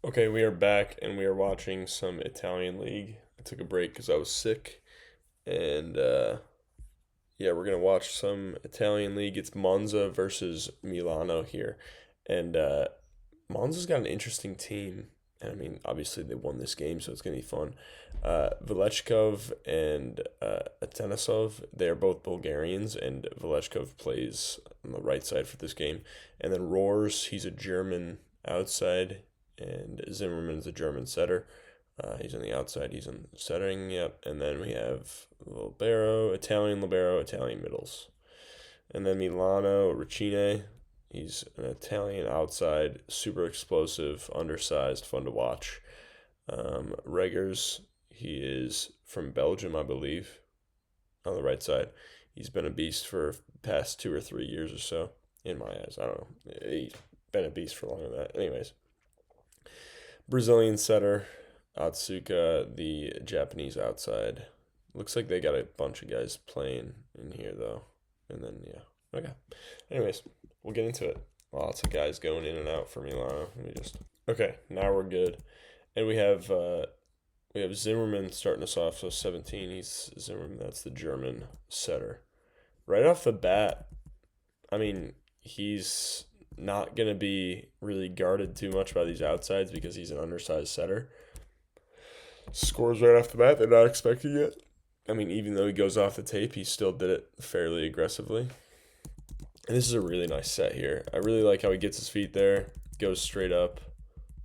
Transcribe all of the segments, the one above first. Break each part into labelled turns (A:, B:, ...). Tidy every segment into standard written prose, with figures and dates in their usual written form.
A: Okay, we are back and we are watching some Italian league. I took a break because I was sick, and yeah, we're gonna watch some Italian league. It's Monza versus Milano here, and Monza's got an interesting team. And I mean, obviously they won this game, so it's gonna be fun. Velechkov and Atanasov, they are both Bulgarians, and Velechkov plays on the right side for this game. And then Roars, he's a German outside, and Zimmerman's a German setter. He's on the outside. He's on setting. Yep. And then we have libero, Italian middles. And then Milano Ricine. He's an Italian outside, super explosive, undersized, fun to watch. Reggers. He is from Belgium, I believe, on the right side. He's been a beast for the past 2 or 3 years or so, in my eyes. I don't know. He's been a beast for longer than that. Anyways, Brazilian setter, Atsuka, the Japanese outside. Looks like they got a bunch of guys playing in here though. And then yeah. Okay. Anyways, we'll get into it. Lots of guys going in and out for Milano. Let me just Okay, now we're good. And we have Zimmerman starting us off, so 17. He's Zimmerman, that's the German setter. Right off the bat, I mean, he's not going to be really guarded too much by these outsides because he's an undersized setter. Scores right off the bat, they're not expecting it. I mean, even though he goes off the tape, he still did it fairly aggressively. And this is a really nice set here. I really like how he gets his feet there, goes straight up,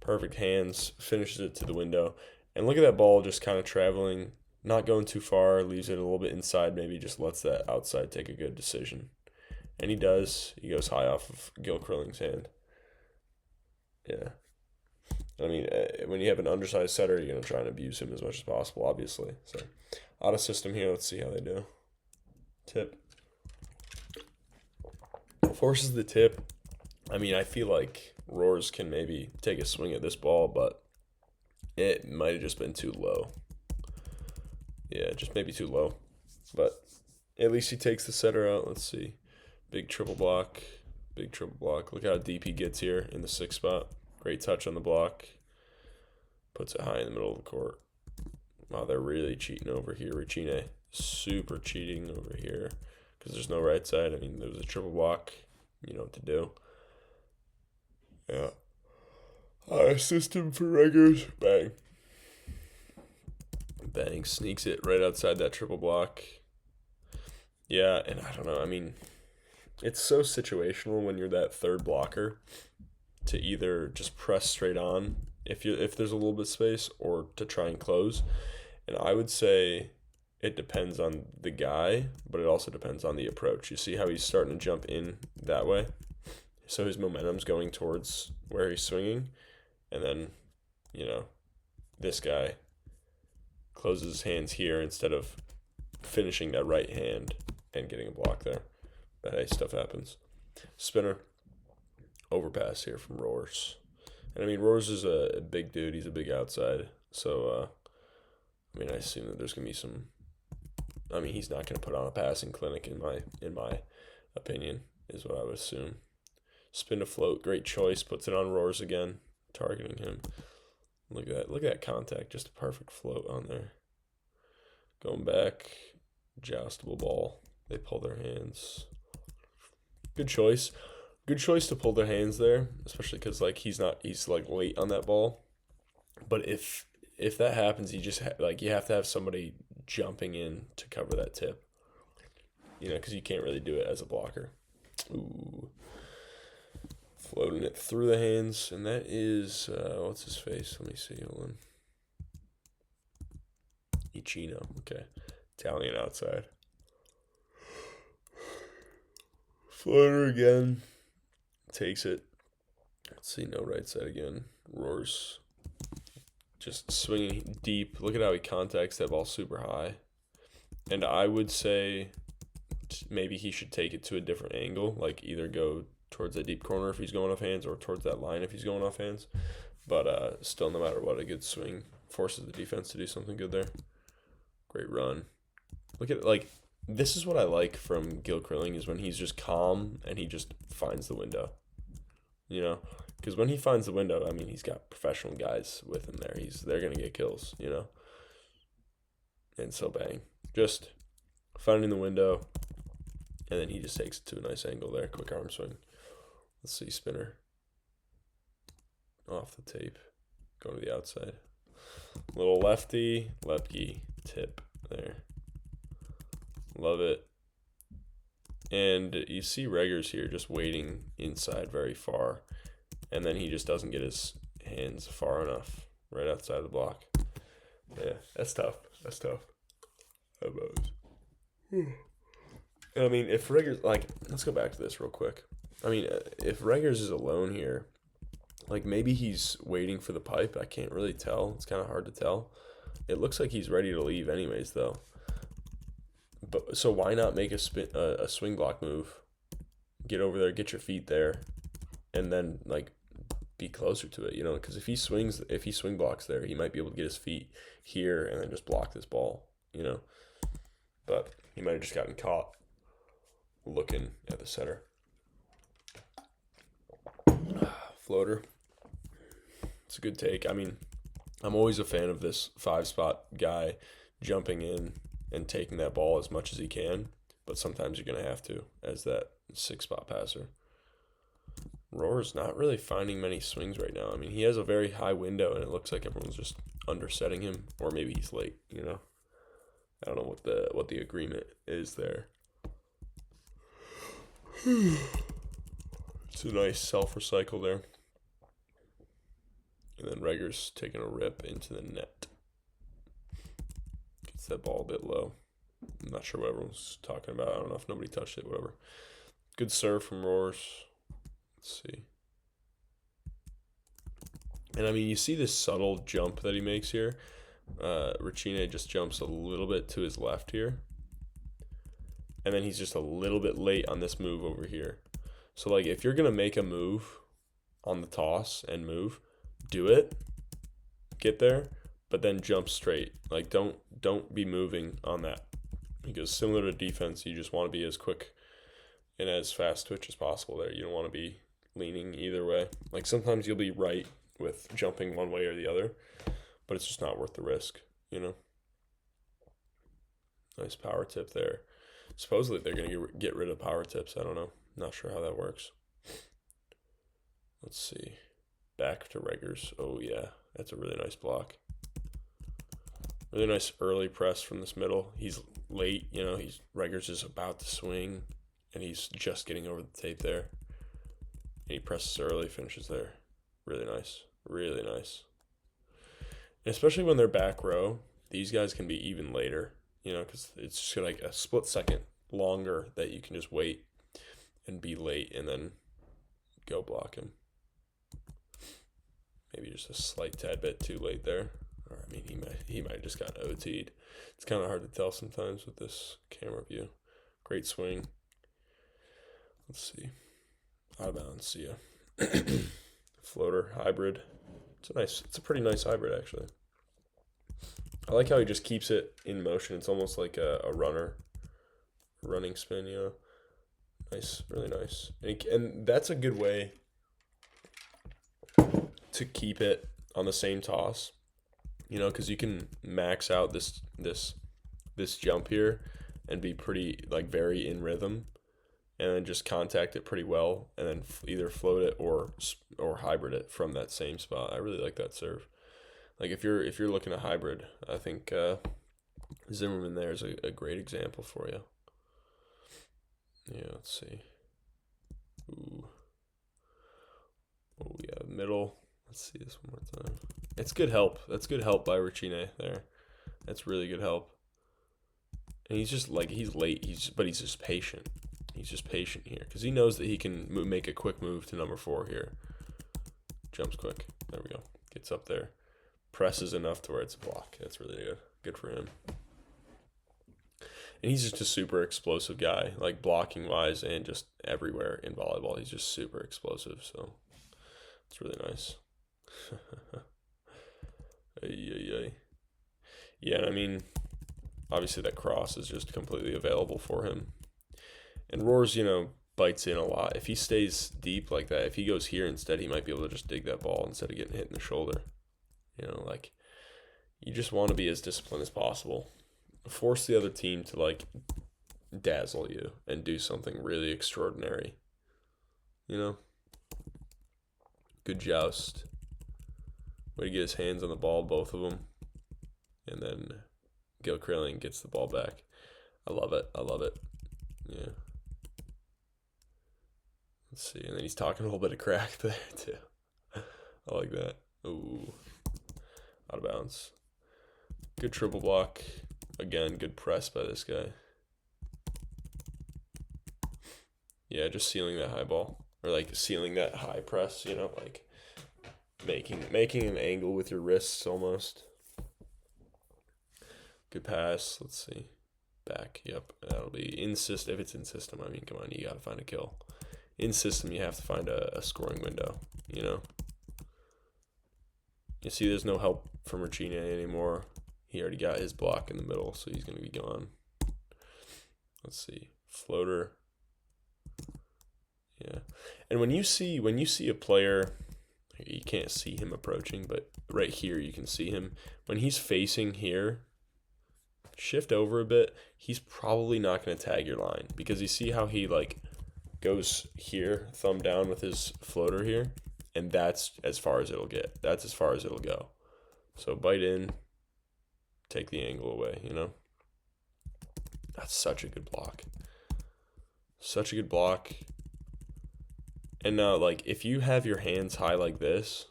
A: perfect hands, finishes it to the window. And look at that ball just kind of traveling, not going too far, leaves it a little bit inside, maybe just lets that outside take a good decision. And he does. He goes high off of Gil Krilling's hand. Yeah. I mean, when you have an undersized setter, you're going to try and abuse him as much as possible, obviously. So, out of system here. Let's see how they do. Tip. Forces the tip. I mean, I feel like Roars can maybe take a swing at this ball, but it might have just been too low. Yeah, just maybe too low. But at least he takes the setter out. Let's see. Big triple block. Big triple block. Look how deep he gets here in the sixth spot. Great touch on the block. Puts it high in the middle of the court. Wow, they're really cheating over here. Ricine, super cheating over here because there's no right side. I mean, there was a triple block. You know what to do. Yeah. System for Reggers. Bang. Bang. Sneaks it right outside that triple block. Yeah, and I don't know. I mean, it's so situational when you're that third blocker to either just press straight on if there's a little bit of space or to try and close. And I would say it depends on the guy, but it also depends on the approach. You see how he's starting to jump in that way? So his momentum's going towards where he's swinging. And then, you know, this guy closes his hands here instead of finishing that right hand and getting a block there. But hey, stuff happens. Spinner. Overpass here from Roars. And I mean, Roars is a big dude. He's a big outside. So, I mean, I assume that there's going to be some. I mean, he's not going to put on a passing clinic in my opinion, is what I would assume. Spin to float, great choice. Puts it on Roars again, targeting him. Look at that. Look at that contact. Just a perfect float on there. Going back, joustable ball. They pull their hands. Good choice. Good choice to pull their hands there, especially because like he's like late on that ball. But if that happens, you have to have somebody jumping in to cover that tip. You know, because you can't really do it as a blocker. Ooh, floating it through the hands, and that is what's his face? Let me see. Hold on. Ichino. Okay, Italian outside. Floater again. Takes it. Let's see, no right side again. Roars. Just swinging deep. Look at how he contacts that ball super high. And I would say maybe he should take it to a different angle, like either go towards that deep corner if he's going off hands or towards that line if he's going off hands. But still, no matter what, a good swing forces the defense to do something good there. Great run. Look at it. Like, this is what I like from Gil Krilling is when he's just calm and he just finds the window. You know, Because when he finds the window, I mean, he's got professional guys with him there. They're gonna get kills, you know. And so bang, just finding the window, and then he just takes it to a nice angle there. Quick arm swing. Let's see, spinner off the tape, going to the outside. Little lefty tip there. Love it. And you see Reggers here just waiting inside very far. And then he just doesn't get his hands far enough right outside the block. Yeah, that's tough. That's tough. How about it? I mean, if Reggers, like, let's go back to this real quick. I mean, if Reggers is alone here, like maybe he's waiting for the pipe. I can't really tell. It's kind of hard to tell. It looks like he's ready to leave anyways, though. But so why not make a swing block move? Get over there, get your feet there, and then like be closer to it, you know? Because if he swing blocks there, he might be able to get his feet here and then just block this ball, you know? But he might have just gotten caught looking at the center. Floater. It's a good take. I mean, I'm always a fan of this 5-spot guy jumping in and taking that ball as much as he can, but sometimes you're going to have to as that 6-spot passer. Roar's not really finding many swings right now. I mean, he has a very high window, and it looks like everyone's just undersetting him, or maybe he's late, you know? I don't know what the agreement is there. It's a nice self-recycle there. And then Reggers taking a rip into the net. Gets that ball a bit low. I'm not sure what everyone's talking about. I don't know if nobody touched it, whatever. Good serve from Roars. Let's see. And I mean, you see this subtle jump that he makes here. Ricine just jumps a little bit to his left here. And then he's just a little bit late on this move over here. So, like, if you're going to make a move on the toss and move, do it, get there, but then jump straight. Like, don't be moving on that. Because similar to defense, you just want to be as quick and as fast twitch as possible there. You don't want to be leaning either way. Like, sometimes you'll be right with jumping one way or the other, but it's just not worth the risk, you know? Nice power tip there. Supposedly they're going to get rid of power tips. I don't know. Not sure how that works. Let's see. Back to Reggers. Oh, yeah. That's a really nice block. Really nice early press from this middle. He's late, you know. Reggers is about to swing, and he's just getting over the tape there. And he presses early, finishes there. Really nice. Really nice. And especially when they're back row, these guys can be even later, you know, because it's just like a split second longer that you can just wait and be late and then go block him. Maybe just a slight tad bit too late there. Or I mean, he might just got OT'd. It's kind of hard to tell sometimes with this camera view. Great swing. Let's see. Out of bounds. See ya. Floater hybrid. It's a pretty nice hybrid actually. I like how he just keeps it in motion. It's almost like a running spin, you know. Nice, really nice. And that's a good way to keep it on the same toss, you know, because you can max out this jump here and be pretty, like, very in rhythm, and then just contact it pretty well, and then either float it or hybrid it from that same spot. I really like that serve. Like, if you're looking at hybrid, I think Zimmerman there is a great example for you. Yeah, let's see. Ooh. Oh, yeah, middle. Let's see this one more time. It's good help. That's good help by Ricine there. That's really good help. And he's just, like, he's late, but he's just patient. He's just patient here because he knows that he can make a quick move to number 4 here. Jumps quick. There we go. Gets up there. Presses enough to where it's a block. That's really good. Good for him. And he's just a super explosive guy, like blocking wise and just everywhere in volleyball. He's just super explosive, so it's really nice. Yeah, and I mean, obviously that cross is just completely available for him. And Roars, you know, bites in a lot. If he stays deep like that, if he goes here instead, he might be able to just dig that ball instead of getting hit in the shoulder. Like, you just want to be as disciplined as possible. Force the other team to, like, dazzle you and do something really extraordinary. Good joust. Way to get his hands on the ball, both of them. And then Gil Krilling gets the ball back. I love it. Yeah. Let's see. And then he's talking a little bit of crack there, too. I like that. Ooh. Out of bounds. Good triple block. Again, good press by this guy. Yeah, just sealing that high ball. Or, like, sealing that high press, like making an angle with your wrists almost. Good pass. Let's see. Back. Yep. That'll be in system. If it's in system, I mean, come on, you got to find a kill. In system, you have to find a scoring window, You see there's no help from Ricine anymore. He already got his block in the middle, so he's going to be gone. Let's see. Floater. Yeah. And when you see a player, you can't see him approaching, but right here you can see him. When he's facing here, shift over a bit. He's probably not going to tag your line because you see how he, like, goes here, thumb down with his floater here, and that's as far as it'll get. That's as far as it'll go. So bite in, take the angle away, That's such a good block. Such a good block. And now, like, if you have your hands high like this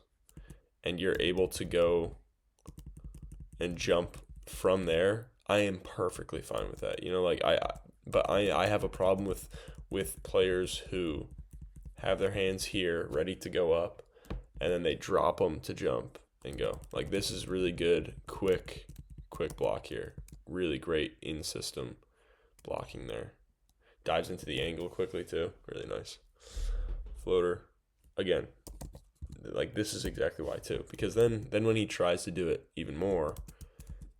A: and you're able to go and jump from there, I am perfectly fine with that. But I have a problem with players who have their hands here ready to go up and then they drop them to jump and go. Like, this is really good, quick block here. Really great in-system blocking there. Dives into the angle quickly too. Really nice. Floater. Again, like, this is exactly why too. Because then when he tries to do it even more,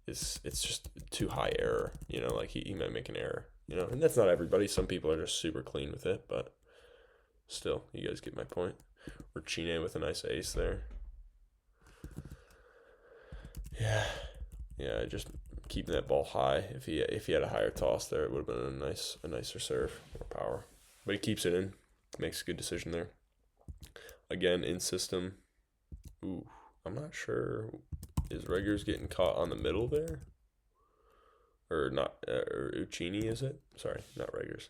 A: it's just too high error. Like, he might make an error. And that's not everybody. Some people are just super clean with it, but still, you guys get my point. Ricine with a nice ace there. Yeah, just keeping that ball high. If he had a higher toss there, it would have been a nicer serve, more power. But he keeps it in, makes a good decision there. Again, in system. Ooh, I'm not sure. Is Reggers getting caught on the middle there? Or not? Or Uccini, is it? Sorry, not Reggers.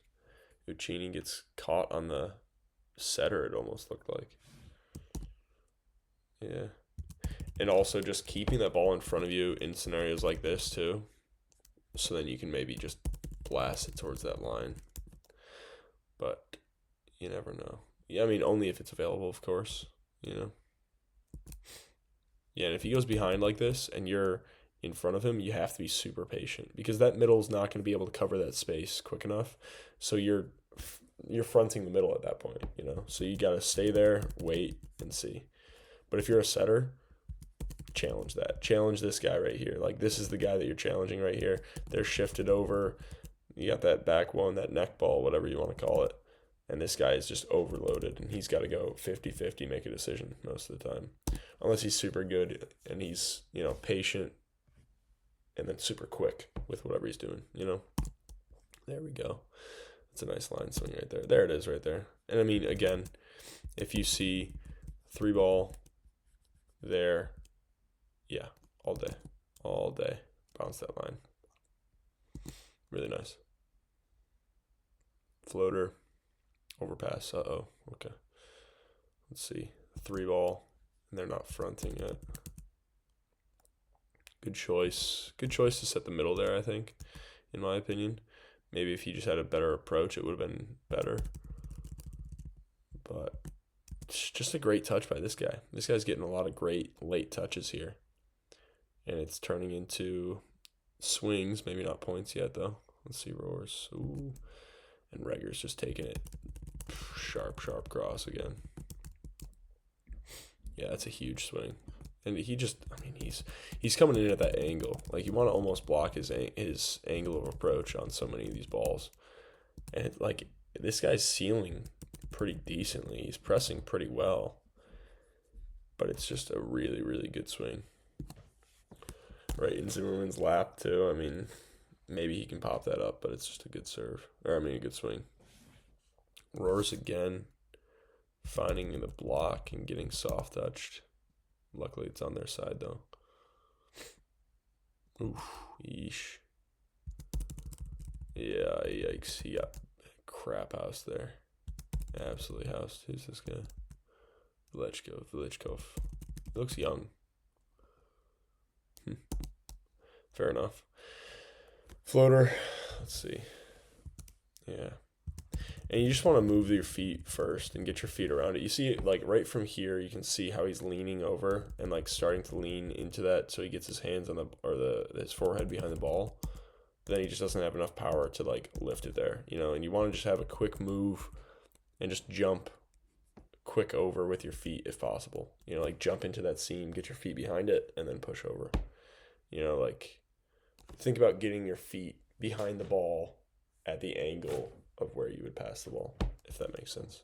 A: Uccini gets caught on the setter. It almost looked like. Yeah. And also just keeping that ball in front of you in scenarios like this too. So then you can maybe just blast it towards that line. But you never know. Yeah, I mean, only if it's available, of course. Yeah, and if he goes behind like this and you're in front of him, you have to be super patient because that middle is not going to be able to cover that space quick enough. So you're fronting the middle at that point, So you got to stay there, wait, and see. But if you're a setter, challenge that. Challenge this guy right here. Like, this is the guy that you're challenging right here. They're shifted over. You got that back one, that neck ball, whatever you want to call it. And this guy is just overloaded, and he's got to go 50-50, make a decision most of the time. Unless he's super good and he's, patient and then super quick with whatever he's doing, There we go. That's a nice line swing right there. There it is right there. And, I mean, again, if you see 3-ball there, yeah, all day. Bounce that line. Really nice. Floater. Overpass. Okay. Let's see. 3-ball. And they're not fronting yet. Good choice. Good choice to set the middle there, I think, in my opinion. Maybe if he just had a better approach, it would have been better. But it's just a great touch by this guy. This guy's getting a lot of great late touches here. And it's turning into swings. Maybe not points yet, though. Let's see, roars. Ooh. And Reggers just taking it. Sharp cross again. Yeah, that's a huge swing. And he's coming in at that angle. Like, you want to almost block his angle of approach on so many of these balls. And this guy's sealing pretty decently. He's pressing pretty well, but it's just a really, really good swing. Right in Zimmerman's lap, too. I mean, maybe he can pop that up, but it's just a good serve. Or, I mean, a good swing. Roars again, finding the block and getting soft touched. Luckily, it's on their side, though. Oof, yeesh. Yeah, yikes. He got crap house there. Absolutely housed. Who's this guy? Velichkov. He looks young. Fair enough. Floater. Let's see. Yeah. And you just want to move your feet first and get your feet around it. You see, like, right from here, you can see how he's leaning over and, like, starting to lean into that so he gets his hands on his forehead behind the ball. But then he just doesn't have enough power to, like, lift it there, you know? And you want to just have a quick move and just jump quick over with your feet if possible. You know, like, jump into that seam, get your feet behind it, and then push over. You know, like, think about getting your feet behind the ball at the angle of where you would pass the ball, if that makes sense.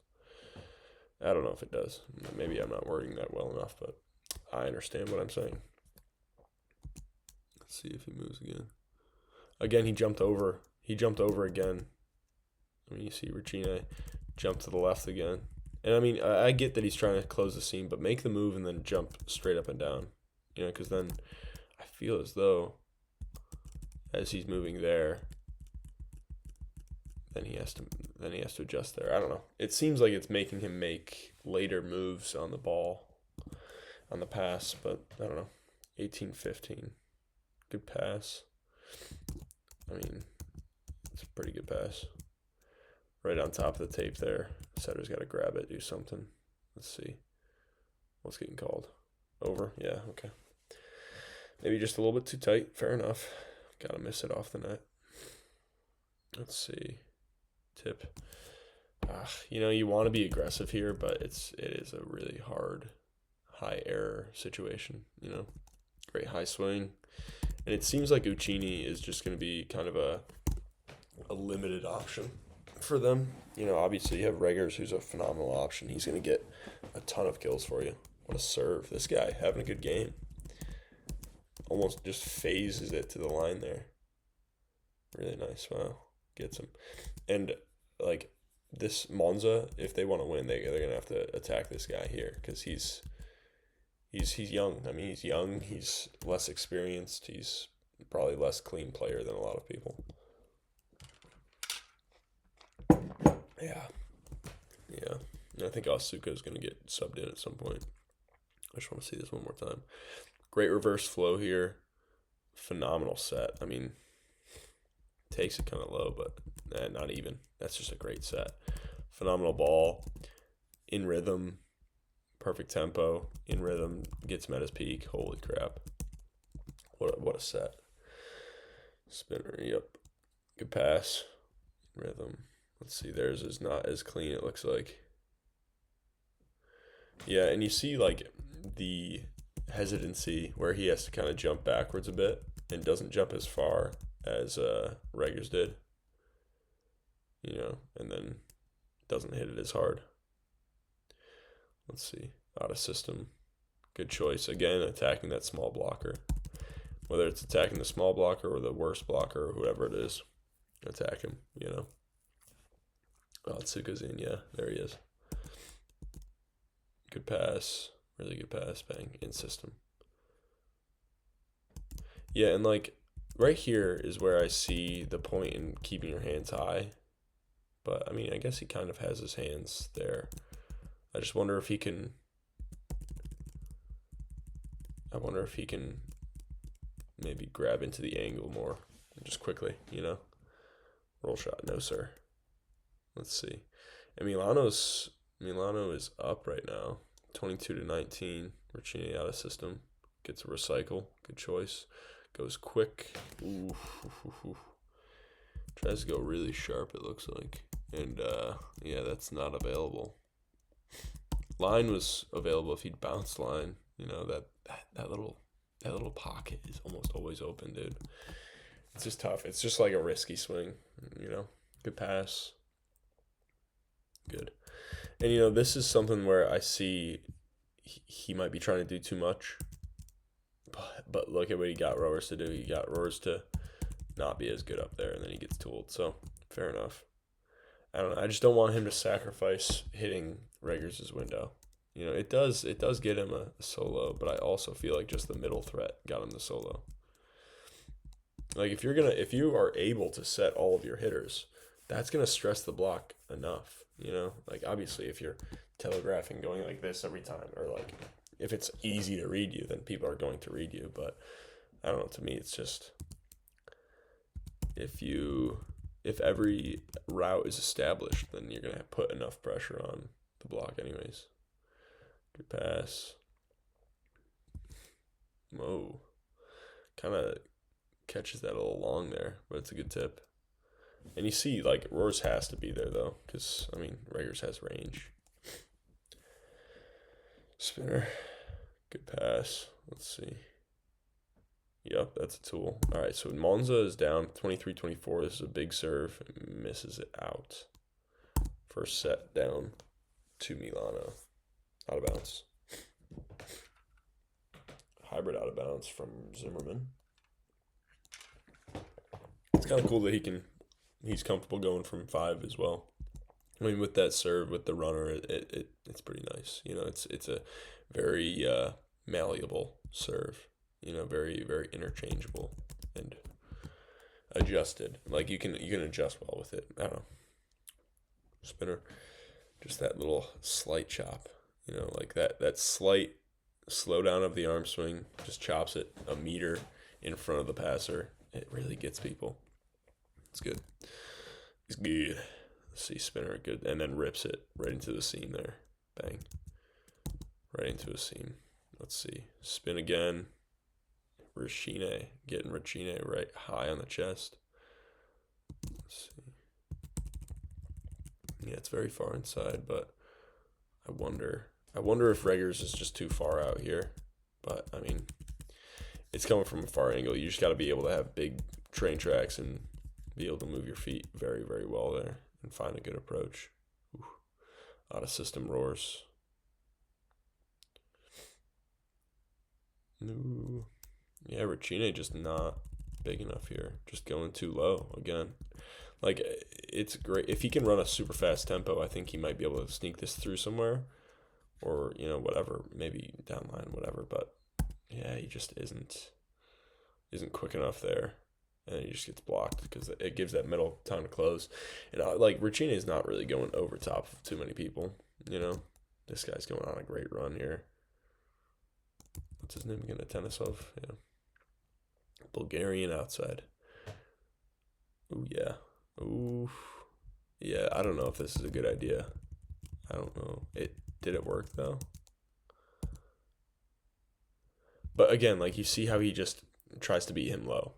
A: I don't know if it does. Maybe I'm not wording that well enough, but I understand what I'm saying. Let's see if he moves again. Again, he jumped over. He jumped over again. I mean, you see Ricine jump to the left again. And I mean, I get that he's trying to close the seam, but make the move and then jump straight up and down. You know, because then I feel as though as he's moving there, then he has to adjust there. I don't know. It seems like it's making him make later moves on the ball, on the pass, but I don't know. 18-15. Good pass. I mean, it's a pretty good pass. Right on top of the tape there. Setter's got to grab it, do something. Let's see. What's getting called? Over? Yeah, okay. Maybe just a little bit too tight. Fair enough. Got to miss it off the net. Let's see. Tip. You know, you want to be aggressive here, but it is a really hard high error situation, you know. Great high swing. And it seems like Uccini is just going to be kind of a limited option for them. You know, obviously you have Reggers, who's a phenomenal option. He's going to get a ton of kills for you. What a serve. This guy having a good game. Almost just phases it to the line there. Really nice. Wow. Gets him. And, like, this Monza, if they want to win, they're going to have to attack this guy here because he's young. I mean, he's young. He's less experienced. He's probably less clean player than a lot of people. Yeah. And I think Asuka is going to get subbed in at some point. I just want to see this one more time. Great reverse flow here. Phenomenal set. I mean, takes it kind of low, but not even. That's just a great set. Phenomenal ball. In rhythm. Perfect tempo. In rhythm. Gets him at his peak. Holy crap. What a set. Spinner. Yep. Good pass. Rhythm. Let's see. Theirs is not as clean, it looks like. Yeah, and you see, like, the hesitancy where he has to kind of jump backwards a bit and doesn't jump as far as Reggers did. You know, and then doesn't hit it as hard. Let's see. Out of system. Good choice. Again, attacking that small blocker. Whether it's attacking the small blocker or the worst blocker or whoever it is, attack him, you know. Oh, Tsuka's in. Yeah, there he is. Good pass. Really good pass. Bang. In system. Yeah, and, like, right here is where I see the point in keeping your hands high. But, I mean, I guess he kind of has his hands there. I just wonder if he can... maybe grab into the angle more. Just quickly, you know? Roll shot. No, sir. Let's see. And Milano is up right now. 22-19. Ricine out of system. Gets a recycle. Good choice. Goes quick. Ooh. Tries to go really sharp, it looks like. And, yeah, that's not available. Line was available if he'd bounced line. You know, that little pocket is almost always open, dude. It's just tough. It's just like a risky swing, you know. Good pass. Good. And this is something where I see he might be trying to do too much. But look at what he got Rowers to do. He got Rowers to not be as good up there, and then he gets tooled. So fair enough. I don't know. I just don't want him to sacrifice hitting Reggers' window. It does get him a solo, but I also feel like just the middle threat got him the solo. Like if you are able to set all of your hitters, that's gonna stress the block enough. Like obviously if you're telegraphing going like this every time, or like if it's easy to read you, then people are going to read you. But I don't know. To me, it's just if every route is established, then you're gonna put enough pressure on the block anyways. Good pass. Whoa. Kind of catches that a little long there, but it's a good tip. And you see, like, Roars has to be there, though, because, Reggers has range. Spinner. Good pass. Let's see. Yep, that's a tool. All right, so Monza is down 23-24. This is a big serve. Misses it out. First set down to Milano. Out of bounds. Hybrid out of bounds from Zimmerman. It's kind of cool that he's comfortable going from 5 as well. With that serve, with the runner, it's pretty nice. It's a very malleable serve. Very, very interchangeable and adjusted. Like you can adjust well with it. I don't know. Spinner, just that little slight chop. Like that slight slowdown of the arm swing just chops it a meter in front of the passer. It really gets people. It's good. It's good. Let's see, Spinner, good. And then rips it right into the seam there. Bang. Right into a seam. Let's see. Spin again. Rachine. Getting Rachine right high on the chest. Let's see. Yeah, it's very far inside, but I wonder if Reggers is just too far out here. But, it's coming from a far angle. You just got to be able to have big train tracks and be able to move your feet very, very well there and find a good approach. Ooh. Out of system Roars. Ooh. Yeah, Rachine just not big enough here. Just going too low again. Like, it's great. If he can run a super fast tempo, I think he might be able to sneak this through somewhere. Or, whatever. Maybe downline, whatever. But, yeah, he just isn't quick enough there. And he just gets blocked because it gives that middle time to close. And, Rachine is not really going over top of too many people. This guy's going on a great run here. What's his name again? Atenisov? Yeah. Bulgarian outside. Ooh, yeah. Ooh. Yeah, I don't know if this is a good idea. I don't know. Did it work, though? But again, you see how he just tries to beat him low.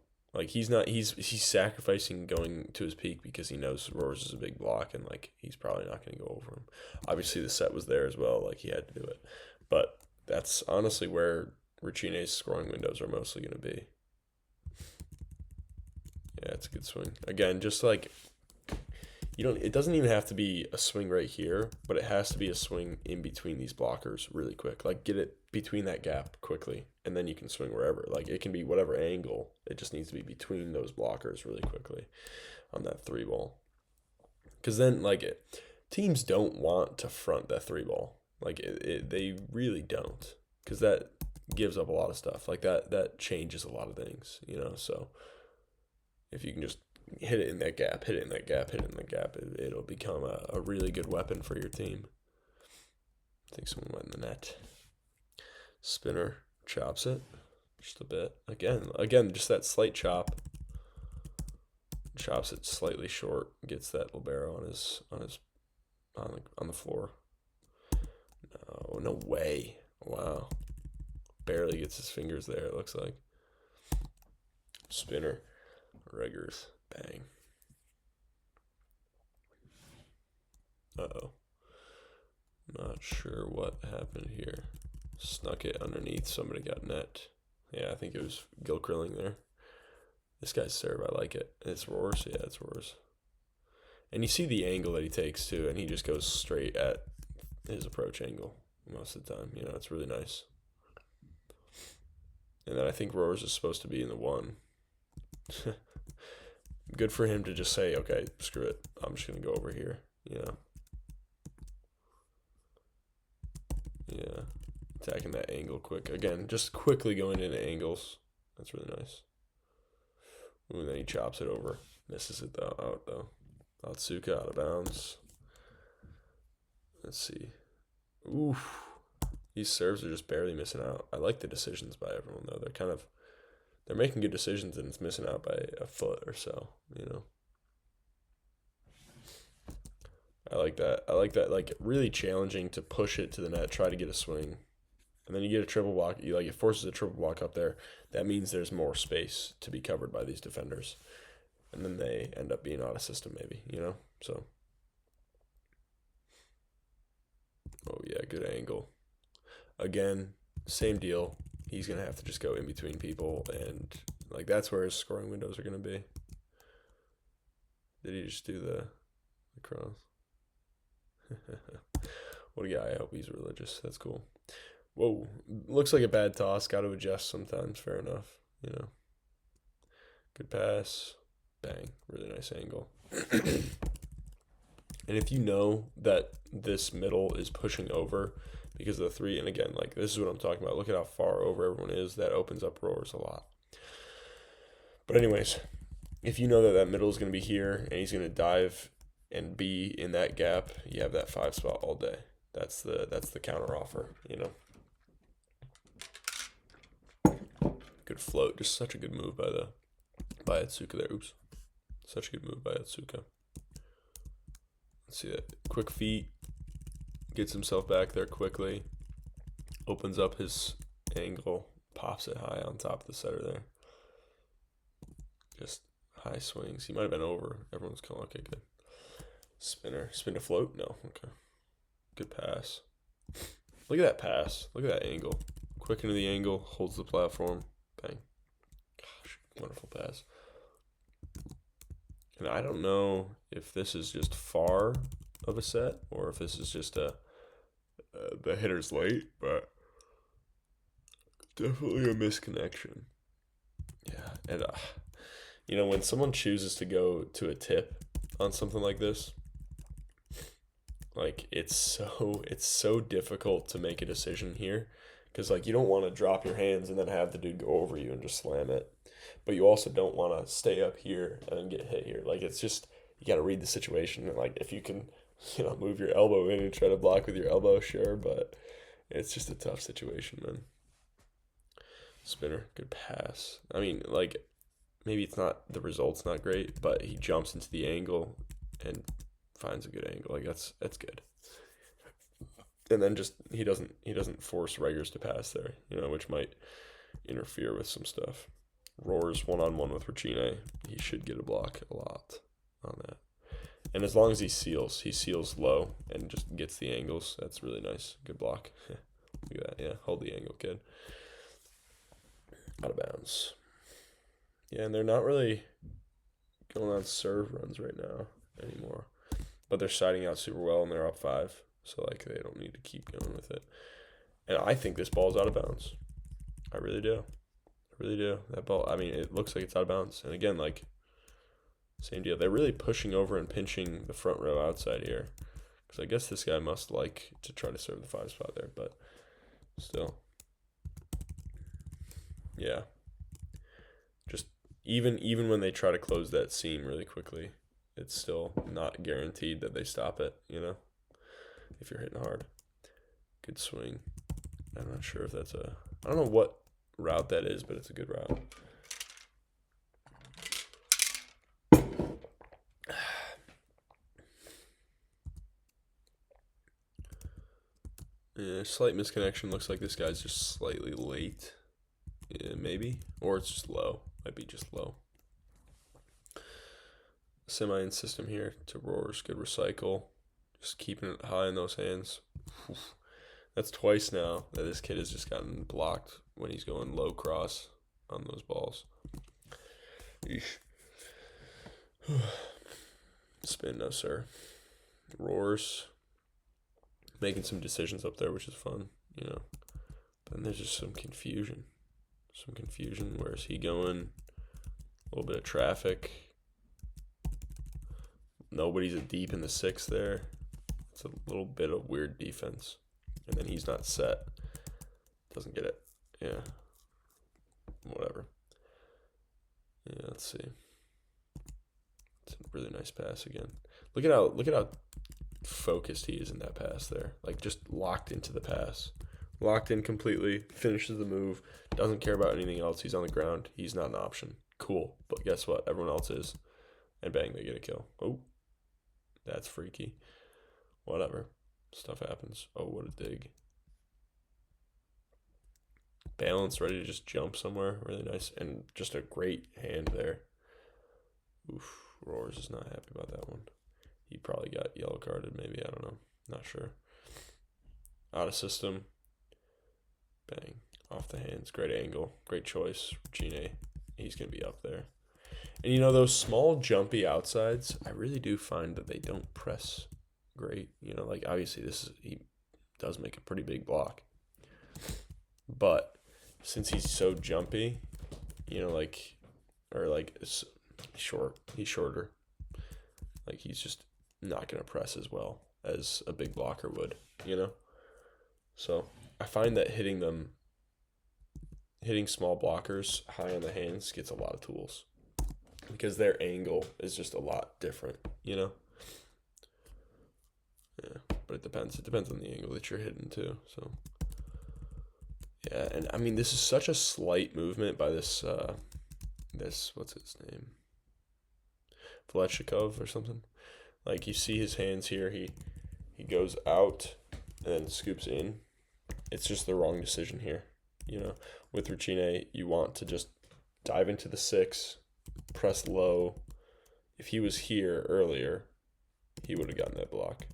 A: He's sacrificing going to his peak because he knows Roars is a big block and, he's probably not going to go over him. Obviously, the set was there as well. He had to do it. But that's honestly where Rachine's scoring windows are mostly going to be. Yeah, it's a good swing. Again, just it doesn't even have to be a swing right here, but it has to be a swing in between these blockers really quick. Get it between that gap quickly, and then you can swing wherever. It can be whatever angle. It just needs to be between those blockers really quickly on that 3-ball. Because then, teams don't want to front that 3-ball. They really don't. Because that gives up a lot of stuff. That changes a lot of things, so if you can just hit it in that gap, it'll become a really good weapon for your team. I think someone went in the net. Spinner chops it just a bit. Again, just that slight chop. Chops it slightly short, gets that libero on the floor. No way. Wow. Barely gets his fingers there, it looks like. Spinner. Reggers. Bang. Uh-oh. Not sure what happened here. Snuck it underneath. Somebody got net. Yeah, I think it was Gil Krilling there. This guy's serve, I like it. It's Roars. Yeah, it's Roars. And you see the angle that he takes too, and he just goes straight at his approach angle most of the time. It's really nice. And then I think Roars is supposed to be in the 1. Good for him to just say, okay, screw it. I'm just going to go over here. Yeah. Attacking that angle quick. Again, just quickly going into angles. That's really nice. Ooh, and then he chops it over. Misses it out though. Otsuka out of bounds. Let's see. Oof. These serves are just barely missing out. I like the decisions by everyone though. They're making good decisions and it's missing out by a foot or so, I like that. Like really challenging to push it to the net, try to get a swing. And then you get a triple block. It forces a triple block up there. That means there's more space to be covered by these defenders. And then they end up being out of system maybe, So oh yeah, good angle. Again, same deal. He's going to have to just go in between people, and that's where his scoring windows are going to be. Did he just do the cross? What a guy. I hope he's religious. That's cool. Whoa. Looks like a bad toss. Got to adjust sometimes. Fair enough. Good pass. Bang. Really nice angle. And if you know that this middle is pushing over because of the 3, and again, this is what I'm talking about. Look at how far over everyone is. That opens up Roars a lot. But anyways, if you know that middle is going to be here and he's going to dive and be in that gap, you have that 5 spot all day. That's the counter offer, Good float. Just such a good move by Otsuka there. Oops. Such a good move by Otsuka. Let's see that. Quick feet. Gets himself back there quickly. Opens up his angle. Pops it high on top of the setter there. Just high swings. He might have been over. Everyone's calling. Okay, good. Spinner. Spin to float? No. Okay. Good pass. Look at that pass. Look at that angle. Quick into the angle. Holds the platform. Bang. Gosh. Wonderful pass. And I don't know if this is just far of a set or if this is just the hitter's late, but definitely a misconnection. Yeah, and when someone chooses to go to a tip on something like this, it's so difficult to make a decision here because you don't want to drop your hands and then have the dude go over you and just slam it. But you also don't want to stay up here and then get hit here. It's just, you got to read the situation. And, if you can, move your elbow in and try to block with your elbow, sure. But it's just a tough situation, man. Spinner, good pass. I mean, maybe the result's not great, but he jumps into the angle and finds a good angle. That's good. And then just, he doesn't force Reggers to pass there, which might interfere with some stuff. Roars 1-on-1 with Regina. He should get a block a lot on that. And as long as he seals low and just gets the angles, that's really nice. Good block. Look at that. Yeah, hold the angle, kid. Out of bounds. Yeah, and they're not really going on serve runs right now anymore. But they're siding out super well and they're up 5. So, they don't need to keep going with it. And I think this ball's out of bounds. I really do. Really do. That ball, it looks like it's out of bounds. And again, same deal. They're really pushing over and pinching the front row outside here. Because I guess this guy must like to try to serve the 5 spot there. But still. Yeah. Just even when they try to close that seam really quickly, it's still not guaranteed that they stop it, if you're hitting hard. Good swing. I'm not sure if that's I don't know what route that is, but it's a good route. Yeah, slight misconnection. Looks like this guy's just slightly late. Yeah, maybe. Or it's just low. Might be just low. Semi in system here to Roars. Good recycle. Just keeping it high in those hands. That's twice now that this kid has just gotten blocked when he's going low cross on those balls. Eesh. Spin, no sir. Roars. Making some decisions up there, which is fun, you know. But then there's just some confusion. Some confusion. Where's he going? A little bit of traffic. Nobody's deep in the 6 there. It's a little bit of weird defense. And then he's not set. Doesn't get it. Yeah. Whatever. Yeah, let's see. It's a really nice pass again. Look at how focused he is in that pass there. Like, just locked into the pass. Locked in completely. Finishes the move. Doesn't care about anything else. He's on the ground. He's not an option. Cool. But guess what? Everyone else is. And bang, they get a kill. Oh. That's freaky. Whatever. Stuff happens. Oh, what a dig. Balance, ready to just jump somewhere. Really nice. And just a great hand there. Oof. Roars is not happy about that one. He probably got yellow carded, maybe. I don't know. Not sure. Out of system. Bang. Off the hands. Great angle. Great choice. Gine. He's going to be up there. And, you know, those small jumpy outsides, I really do find that they don't press great. You know, like, obviously, he does make a pretty big block. But since he's so jumpy, you know, he's shorter. Like, he's just not going to press as well as a big blocker would, you know? So I find that hitting small blockers high on the hands gets a lot of tools because their angle is just a lot different, you know? Yeah, but it depends. It depends on the angle that you're hitting too, so. Yeah, and I mean, this is such a slight movement by this what's his name? Velechikov or something. Like, you see his hands here, he goes out and then scoops in. It's just the wrong decision here. You know, with Ruchine, you want to just dive into the 6, press low. If he was here earlier, he would have gotten that block.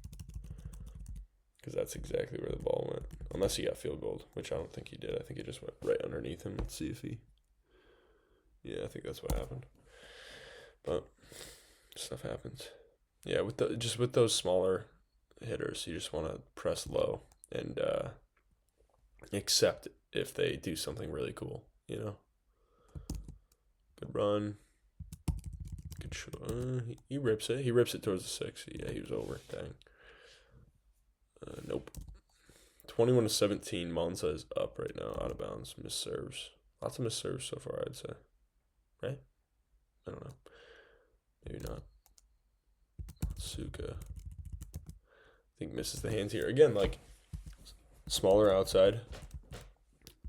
A: Because that's exactly where the ball went. Unless he got field goal, which I don't think he did. I think it just went right underneath him. Let's see if he... Yeah, I think that's what happened. But stuff happens. Yeah, with those smaller hitters, you just want to press low and accept if they do something really cool, you know? Good run. Good shot. He rips it. He rips it towards the 6. Yeah, he was over. Dang. Nope. 21-17. Monza is up right now, out of bounds. Misserves. Lots of misserves so far, I'd say. Right? I don't know. Maybe not. Suka. I think misses the hands here. Again, like, smaller outside.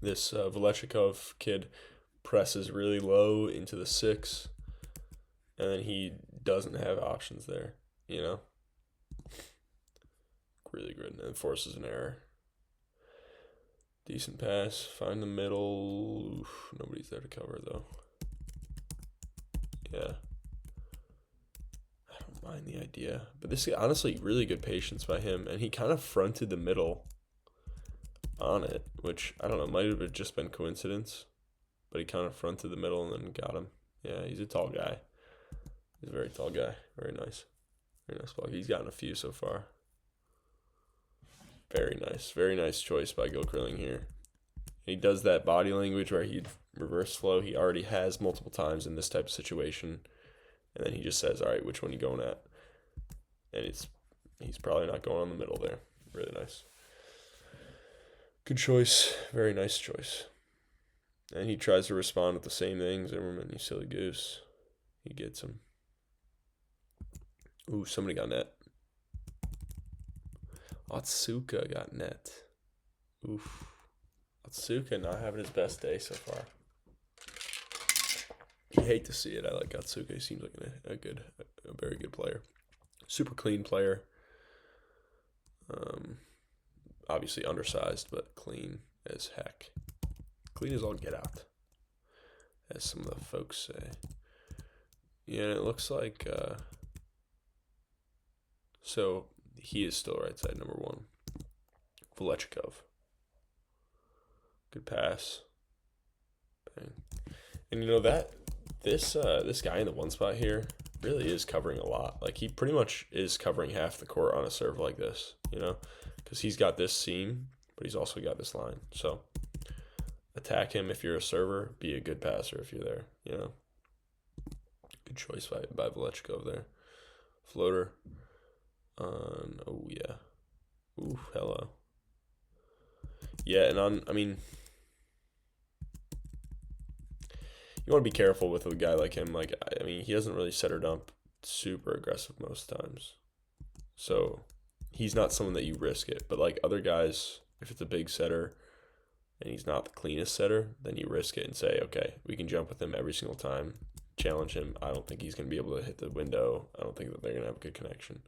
A: This Velechikov kid presses really low into the 6. And then he doesn't have options there, you know? Really good, and forces an error. Decent pass. Find the middle. Oof, nobody's there to cover, though. Yeah. I don't mind the idea. But this is honestly really good patience by him. And he kind of fronted the middle on it, which, I don't know, might have just been coincidence. But he kind of fronted the middle and then got him. Yeah, he's a tall guy. He's a very tall guy. Very nice. Very nice block. He's gotten a few so far. Very nice. Very nice choice by Gilkrilling here. He does that body language where he'd reverse flow. He already has multiple times in this type of situation. And then he just says, all right, which one are you going at? And he's probably not going on the middle there. Really nice. Good choice. Very nice choice. And he tries to respond with the same thing. Zimmerman, you silly goose. He gets him. Ooh, somebody got net. Otsuka got net. Oof. Otsuka not having his best day so far. You hate to see it. I like Otsuka. He seems like a very good player. Super clean player. Obviously undersized, but clean as heck. Clean as all get out, as some of the folks say. Yeah, and it looks like... So... He is still right side number 1. Velechikov. Good pass. Bang. And you know that this guy in the 1 spot here, really is covering a lot. Like, he pretty much is covering half the court on a serve like this, because he's got this seam, but he's also got this line. So attack him if you're a server. Be a good passer if you're there. Good choice by Velechkov there. Floater. Oh, yeah. Ooh, hello. Yeah, and you want to be careful with a guy like him. Like, he doesn't really set or dump super aggressive most times. So he's not someone that you risk it. But like other guys, if it's a big setter and he's not the cleanest setter, then you risk it and say, okay, we can jump with him every single time, challenge him. I don't think he's going to be able to hit the window. I don't think that they're going to have a good connection.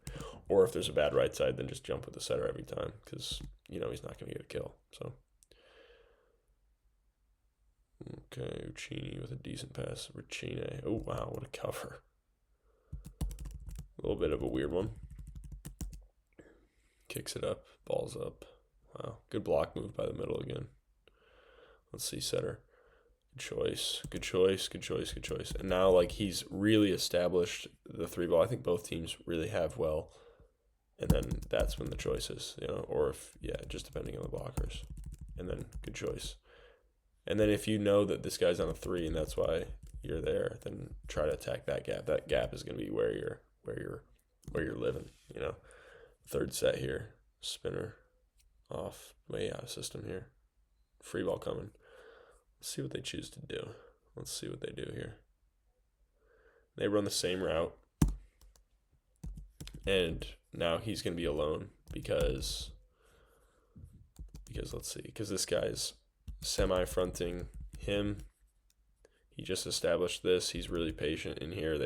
A: Or if there's a bad right side, then just jump with the setter every time because, he's not going to get a kill. So, okay, Uccini with a decent pass. Ricine. Oh, wow, what a cover. A little bit of a weird one. Kicks it up, balls up. Wow, good block move by the middle again. Let's see, setter. Good choice. And now, like, he's really established the three ball. I think both teams really have well. And then that's when the choice is, or just depending on the blockers. And then good choice. And then if you know that this guy's on a three and that's why you're there, then try to attack that gap. That gap is going to be where you're living, Third set here. Spinner off, way out of system here. Free ball coming. Let's see what they choose to do. Let's see what they do here. They run the same route. And now he's going to be alone because let's see. Because this guy's semi-fronting him. He just established this. He's really patient in here.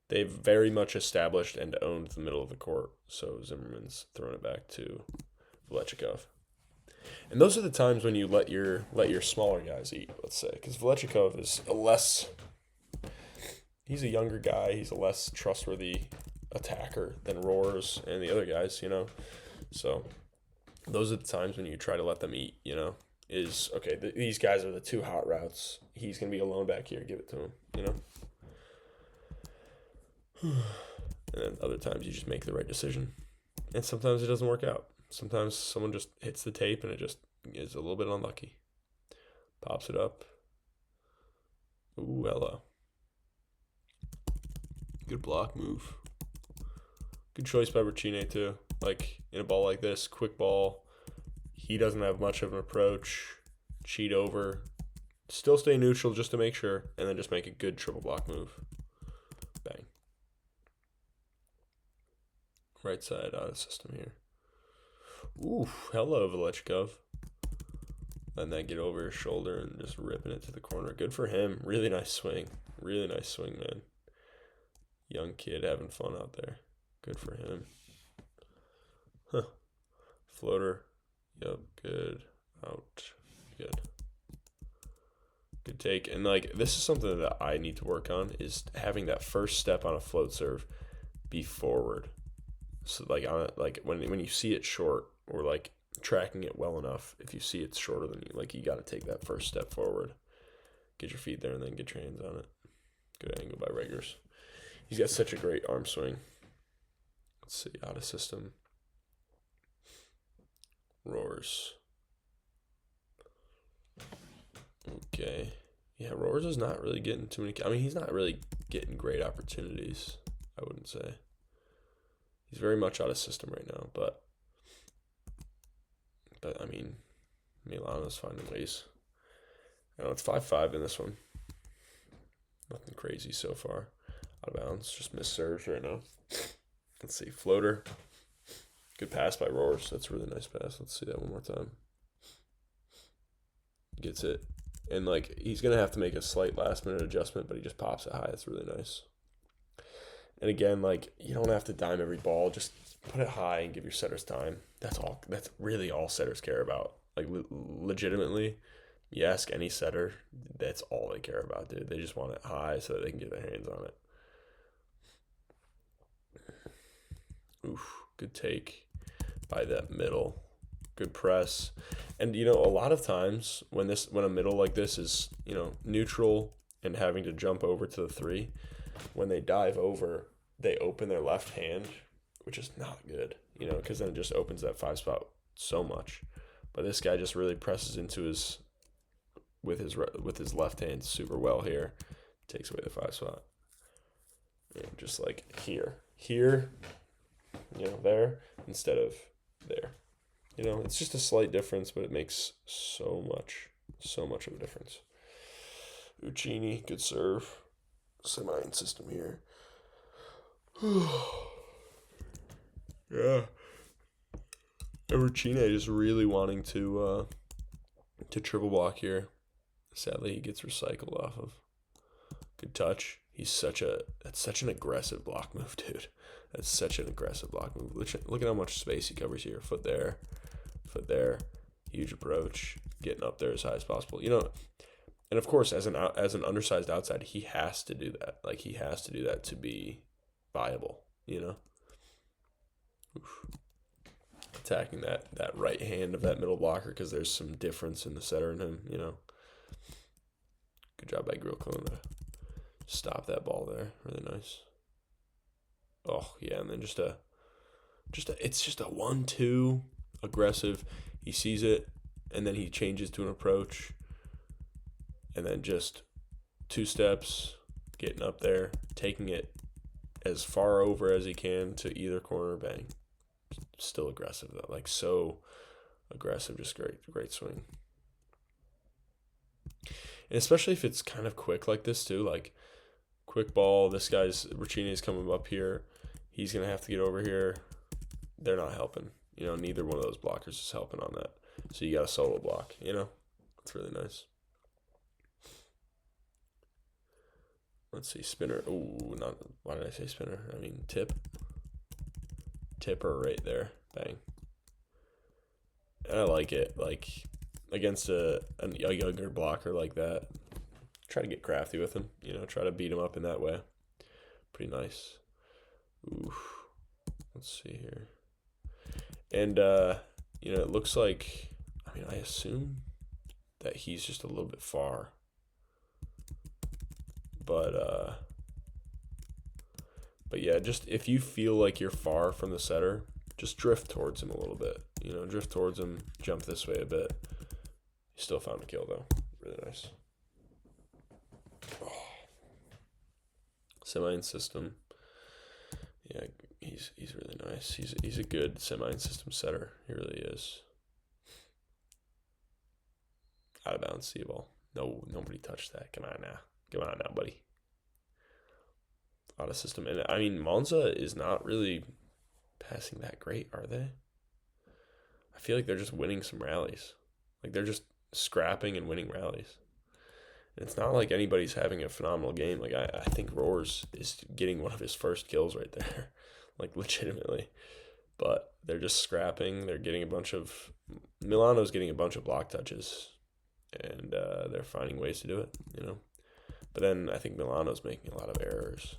A: They've very much established and owned the middle of the court. So Zimmerman's throwing it back to Velechkov. And those are the times when you let your smaller guys eat, let's say. Because Velechkov is he's a younger guy. He's a less trustworthy attacker than Roars and the other guys, So those are the times when you try to let them eat, is, okay, these guys are the two hot routes. He's going to be alone back here. Give it to him, And then other times you just make the right decision. And sometimes it doesn't work out. Sometimes someone just hits the tape and it just is a little bit unlucky. Pops it up. Ooh, hello. Good block move. Good choice by Ricine too. Like, in a ball like this, quick ball. He doesn't have much of an approach. Cheat over. Still stay neutral just to make sure. And then just make a good triple block move. Bang. Right side out of system here. Ooh, hello, Velechkov. Letting that get over his shoulder and just ripping it to the corner. Good for him. Really nice swing. Really nice swing, man. Young kid having fun out there. Good for him. Huh. Floater. Yep, good. Out. Good. Good take. And, like, this is something that I need to work on, is having that first step on a float serve be forward. So, like, when you see it short, or, like, tracking it well enough, if you see it's shorter than you, like, you got to take that first step forward. Get your feet there and then get your hands on it. Good angle by Reggers. He's got such a great arm swing. Let's see, out of system. Roars. Okay. Yeah, Roars is not really getting too many. He's not really getting great opportunities, I wouldn't say. He's very much out of system right now, but Milano's finding ways. I know it's 5-5 in this one. Nothing crazy so far. Out of bounds, just missed serves right now. Let's see, floater. Good pass by Roars. That's a really nice pass. Let's see that one more time. Gets it. And, like, he's going to have to make a slight last-minute adjustment, but he just pops it high. It's really nice. And, again, like, you don't have to dime every ball. Just put it high and give your setters time. That's all. That's really all setters care about. Like, legitimately, you ask any setter, that's all they care about, dude. They just want it high so that they can get their hands on it. Oof, good take by that middle. Good press. And, a lot of times when a middle like this is, neutral and having to jump over to the three, when they dive over, they open their left hand, which is not good, because then it just opens that 5 spot so much. But this guy just really presses into his with his left hand super well here, takes away the 5 spot. Just like here, there instead of there. It's just a slight difference, but it makes so much of a difference. Uccini, good serve. Semi system here. Yeah. Uccini just really wanting to triple block here. Sadly, he gets recycled off of. Good touch. That's such an aggressive block move, dude. That's such an aggressive block move. Look at how much space he covers here. Foot there. Huge approach. Getting up there as high as possible. And of course, as an undersized outside, he has to do that. Like, he has to do that to be viable, Oof. Attacking that right hand of that middle blocker because there's some difference in the setter and him, Good job by Grillcone to stop that ball there. Really nice. Oh, yeah, and then it's just a 1-2 aggressive. He sees it, and then he changes to an approach. And then just 2 steps, getting up there, taking it as far over as he can to either corner, bang. Still aggressive, though. Like, so aggressive, just great swing. And especially if it's kind of quick like this, too. Like, quick ball, Uccini's coming up here. He's going to have to get over here. They're not helping. Neither one of those blockers is helping on that. So you got a solo block, It's really nice. Let's see, spinner. Ooh, why did I say spinner? I mean tip. Tipper right there. Bang. And I like it. Like, against a younger blocker like that, try to get crafty with him. Try to beat him up in that way. Pretty nice. Ooh. Let's see here. And, it looks like, I assume that he's just a little bit far. But yeah, just if you feel like you're far from the setter, just drift towards him a little bit. Drift towards him, jump this way a bit. He still found a kill though. Really nice. Oh. Semi system. Yeah, he's really nice. He's a good semi system setter. He really is. Out of bounds, see ball. No, nobody touched that. Come on now, buddy. Out of system. And Monza is not really passing that great, are they? I feel like they're just winning some rallies. Like, they're just scrapping and winning rallies. And it's not like anybody's having a phenomenal game. Like, I think Roars is getting one of his first kills right there. Like, legitimately. But they're just scrapping. They're getting Milano's getting a bunch of block touches. And they're finding ways to do it, But then I think Milano's making a lot of errors.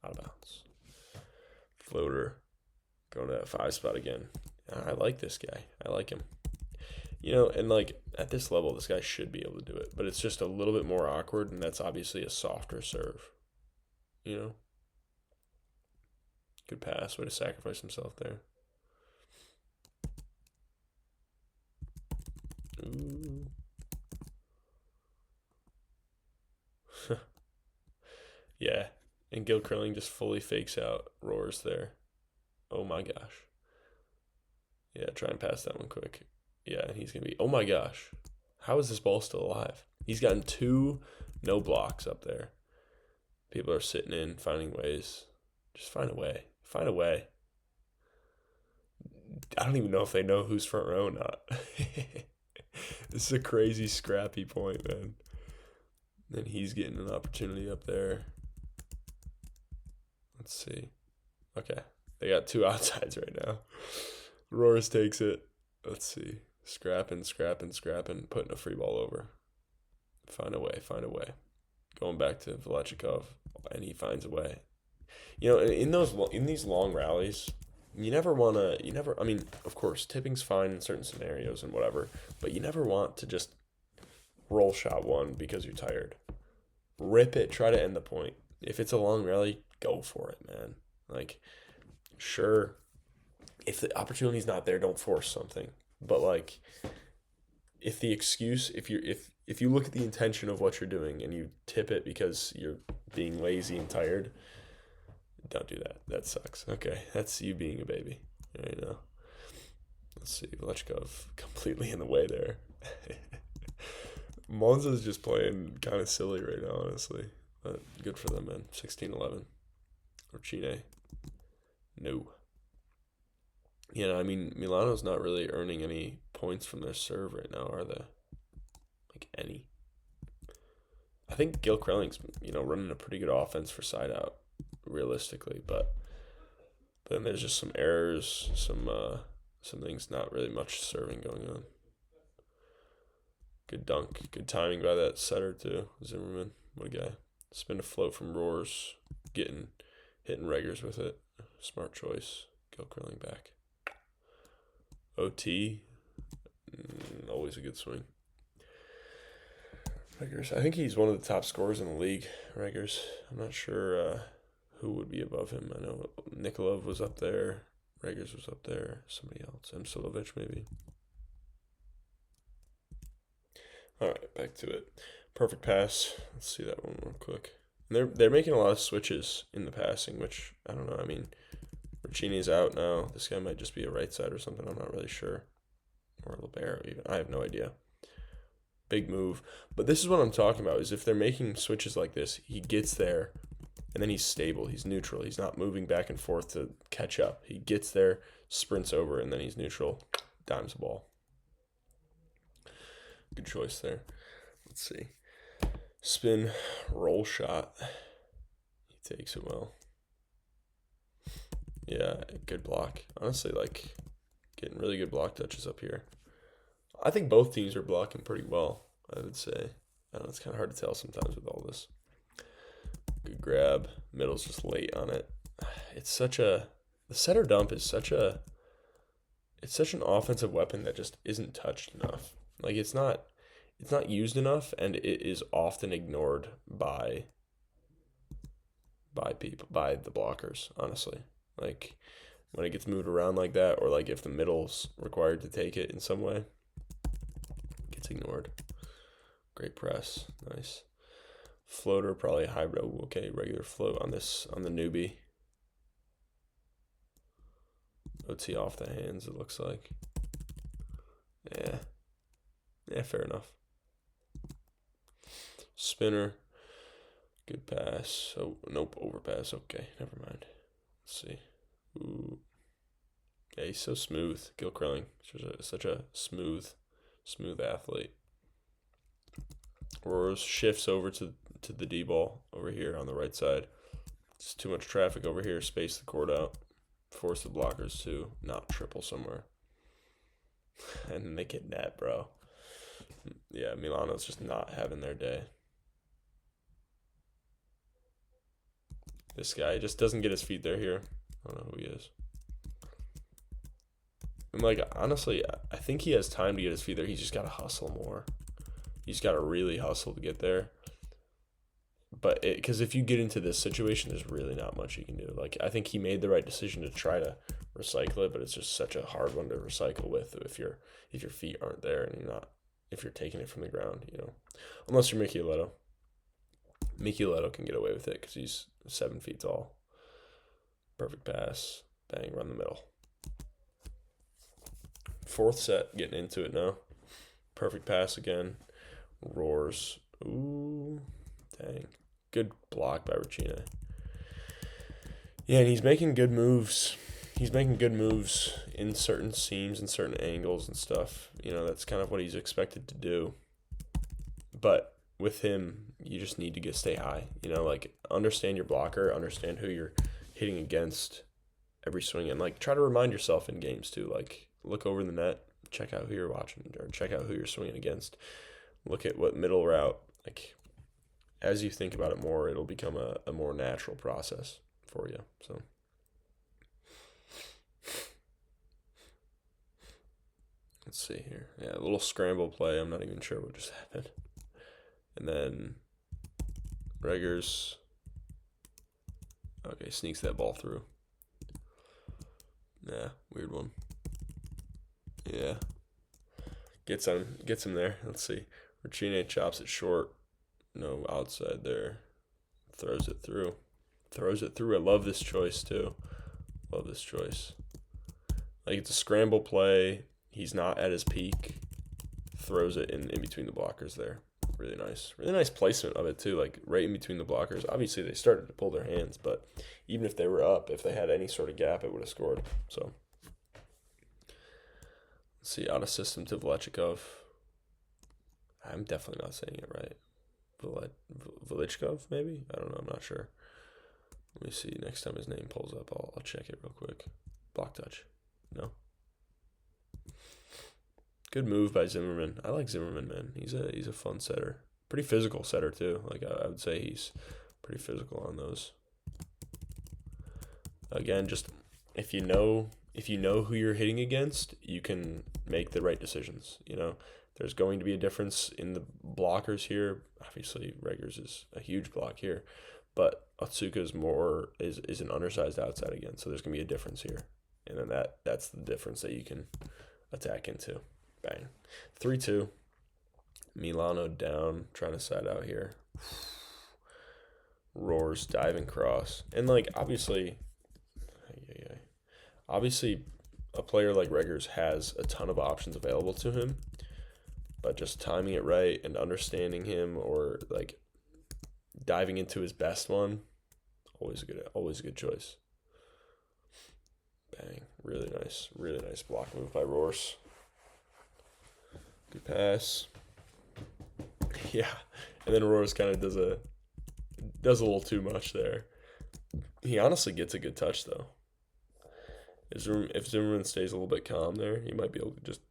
A: Out of bounds. Floater. Going to that 5 spot again. I like this guy. I like him. And like at this level, this guy should be able to do it. But it's just a little bit more awkward, and that's obviously a softer serve. Good pass. Way to sacrifice himself there. Ooh. Yeah. And Gil Curling just fully fakes out Roars there. Oh my gosh. Yeah, try and pass that one quick. Yeah, and he's going to be, oh my gosh. How is this ball still alive? He's gotten 2 no blocks up there. People are sitting in, finding ways. Just find a way. Find a way. I don't even know if they know who's front row or not. This is a crazy scrappy point, man. Then he's getting an opportunity up there. Let's see. Okay. They got 2 outsides right now. Roars takes it. Let's see. Scrapping, putting a free ball over. Find a way. Going back to Velechikov, and he finds a way. In these long rallies, of course, tipping's fine in certain scenarios and whatever, but you never want to just roll shot one because you're tired. rip it, try to end the point. If it's a long rally, go for it, man. Like, sure, if the opportunity's not there, don't force something. But like, if the excuse, if you look at the intention of what you're doing and you tip it because you're being lazy and tired, don't do that. That sucks. Okay, that's you being a baby. You know. Let's see, Lechkov completely in the way there. Monza's just playing kind of silly right now, honestly. But good for them, man. 16-11. Orcine. No. You know, I mean, Milano's not really earning any points from their serve right now, are they? Like, any. I think Gil Krelling's, running a pretty good offense for side out, realistically. But then there's just some errors, some things, not really much serving going on. Good dunk. Good timing by that setter, too. Zimmerman. What a guy. Spin a float from Roars. Hitting Reggers with it. Smart choice. Gil Krilling back. OT. Always a good swing. Reggers. I think he's one of the top scorers in the league. Reggers. I'm not sure who would be above him. I know Nikolov was up there. Reggers was up there. Somebody else. Silovic, maybe. All right, back to it. Perfect pass. Let's see that one real quick. And they're making a lot of switches in the passing, which I don't know. I mean, Roccini's out now. This guy might just be a right side or something. I'm not really sure. Or Libero even. I have no idea. Big move. But this is what I'm talking about, is if they're making switches like this, he gets there, and then he's stable. He's neutral. He's not moving back and forth to catch up. He gets there, sprints over, and then he's neutral. Dimes the ball. Good choice there. Let's see. Spin, roll shot. He takes it well. Yeah, good block. Honestly, like, getting really good block touches up here. I think both teams are blocking pretty well, I would say. I know it's kind of hard to tell sometimes with all this. Good grab. Middle's just late on it. The setter dump is such an offensive weapon that just isn't touched enough. Like, it's not used enough, and it is often ignored by the blockers, honestly. Like, when it gets moved around like that, or like if the middle's required to take it in some way, it gets ignored. Great press. Nice. Floater, probably hybrid. Okay, regular float on the newbie. OT off the hands, it looks like. Yeah, fair enough. Spinner. Good pass. Oh, nope, overpass. Okay, never mind. Let's see. Ooh. Yeah, he's so smooth. Gil Krilling. Such a smooth athlete. Roars shifts over to the D ball over here on the right side. Just too much traffic over here. Space the court out. Force the blockers to not triple somewhere. And then they get net, bro. Yeah, Milano's just not having their day. This guy just doesn't get his feet there here. I don't know who he is. And like, honestly, I think he has time to get his feet there. He's just got to hustle more. He's got to really hustle to get there. But because if you get into this situation, there's really not much you can do. Like, I think he made the right decision to try to recycle it, but it's just such a hard one to recycle with if your feet aren't there and if you're taking it from the ground, unless you're Michieletto. Michieletto can get away with it because he's 7 feet tall. Perfect pass. Bang, run the middle. Fourth set, getting into it now. Perfect pass again. Roars. Ooh, dang. Good block by Roccini. Yeah, and he's making good moves. He's making good moves in certain seams and certain angles and stuff. That's kind of what he's expected to do. But with him, you just need to stay high. Like, understand your blocker, understand who you're hitting against every swing, and like try to remind yourself in games too. Like, look over the net, check out who you're watching, or check out who you're swinging against. Look at what middle route. Like, as you think about it more, it'll become a more natural process for you. So. Let's see here. Yeah, a little scramble play. I'm not even sure what just happened. And then Reggers. Okay, sneaks that ball through. Nah, weird one. Yeah. Gets him there. Let's see. Rachine chops it short. No outside there. Throws it through. I love this choice too. Love this choice. Like it's a scramble play. He's not at his peak. Throws it in between the blockers there. Really nice. Really nice placement of it too. Like right in between the blockers. Obviously they started to pull their hands, but even if they were up, if they had any sort of gap, it would have scored. So let's see, out of system to Velechikov. I'm definitely not saying it right. Velichkov, maybe? I don't know. I'm not sure. Let me see. Next time his name pulls up, I'll check it real quick. Block touch. No. Good move by Zimmerman. I like Zimmerman, man. He's a fun setter. Pretty physical setter too. Like I would say he's pretty physical on those. Again, just if you know who you're hitting against, you can make the right decisions. There's going to be a difference in the blockers here. Obviously, Reggers is a huge block here, but Otsuka is an undersized outside again. So there's gonna be a difference here, and then that's the difference that you can attack into. Bang, 3-2. Milano down, trying to side out here. Roars, diving cross, and like obviously, a player like Reggers has a ton of options available to him. But just timing it right and understanding him, or like diving into his best one, always a good choice. Bang, really nice block move by Roars. Good pass. Yeah, and then Roars kind of does a little too much there. He honestly gets a good touch though. If Zimmerman stays a little bit calm there, he might be able to just